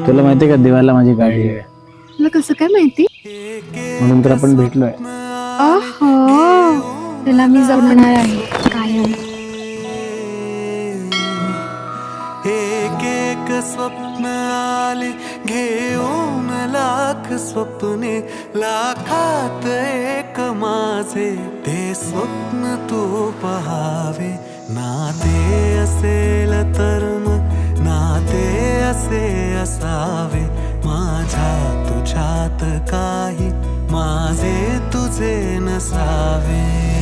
तुला माहितीये का दिवाळीला माझी गाडी आहे, तुला कसं काय माहिती? म्हणून तर आपण भेटलोय. ओहो, तुला मी जपणार आहे कायम. एक एक स्वप्न आले घेऊन लाख स्वप्ने, लाखात एक माझे ते स्वप्न तू पहावे. नाते असेल तर मग नाते असे असावे, माझ्या तुझ्यात काही माझे तुझे नसावे.